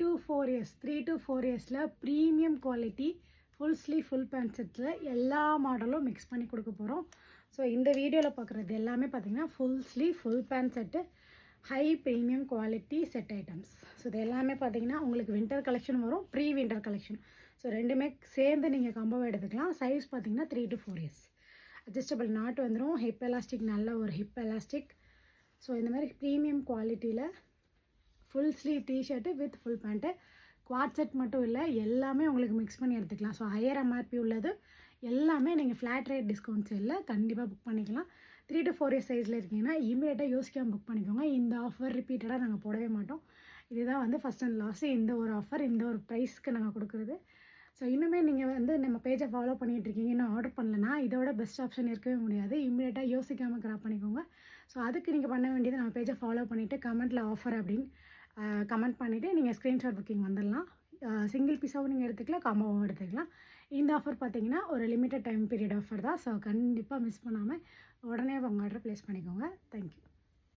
to 4 years 3 to 4 இயர்ஸில் premium quality full sleeve full pant செட்டில் எல்லா மாடலும் மிக்ஸ் பண்ணி கொடுக்க போகிறோம். ஸோ இந்த வீடியோவில் பார்க்குறது எல்லாமே பார்த்திங்கன்னா full sleeve full pant set high premium quality set items. So இது எல்லாமே பார்த்திங்கன்னா உங்களுக்கு வின்டர் கலெக்ஷன் வரும், ப்ரீ வின்டர் கலெக்ஷன். ஸோ ரெண்டுமே சேர்ந்து நீங்கள் கம்போவை எடுத்துக்கலாம். சைஸ் பார்த்திங்கன்னா 3 to 4 இயர்ஸ். அட்ஜஸ்டபிள் நாட் வந்துடும். ஹிப் எலாஸ்டிக், நல்ல ஒரு ஹிப் எலாஸ்டிக். ஸோ இந்த மாதிரி ப்ரீமியம் குவாலிட்டியில் full sleeve T-shirt with full pant. Co-ord set மட்டும் இல்லை, எல்லாமே உங்களுக்கு மிக்ஸ் பண்ணி எடுத்துக்கலாம். ஸோ ஹையர் எம்ஆர்பி உள்ளது எல்லாமே நீங்கள் ஃப்ளாட் ரேட் டிஸ்கவுண்ட் சேலில் கண்டிப்பாக புக் பண்ணிக்கலாம். 3 to 4 இயர்ஸ் சைஸில் இருக்கீங்கன்னா இமீடியட்டாக யோசிக்காமல் புக் பண்ணிக்கோங்க. இந்த ஆஃபர் ரிப்பீட்டடாக நாங்கள் போடவே மாட்டோம். இதுதான் வந்து ஃபஸ்ட் அண்ட் லாஸ்ட்டு. இந்த ஒரு ஆஃபர், இந்த ஒரு ப்ரைஸ்க்கு நாங்கள் கொடுக்குறது. ஸோ இன்னுமே நீங்கள் வந்து நம்ம பேஜை ஃபாலோ பண்ணிகிட்ருக்கீங்க, இன்னும் ஆர்டர் பண்ணலன்னா இதோட பெஸ்ட் ஆப்ஷன் இருக்கவே முடியாது. இமீடியட்டாக யோசிக்காமல் கிராப் பண்ணிக்கோங்க. ஸோ அதுக்கு நீங்கள் பண்ண வேண்டியது, நம்ம பேஜை ஃபாலோ பண்ணிவிட்டு கமெண்ட்டில் ஆஃபர் அப்படின்னு கமெண்ட் பண்ணிவிட்டு நீங்கள் ஸ்க்ரீன்ஷாட் புக்கிங் வந்துடலாம். சிங்கிள் பீஸாகவும் நீங்கள் எடுத்துக்கலாம், காம்போவும் எடுத்துக்கலாம். இந்த ஆஃபர் பார்த்தீங்கன்னா ஒரு லிமிட்டட் டைம் பீரியட் ஆஃபர் தான். ஸோ கண்டிப்பாக மிஸ் பண்ணாமல் உடனே உங்கள் ஆர்டர் ப்ளேஸ் பண்ணிக்கோங்க. தேங்க்யூ.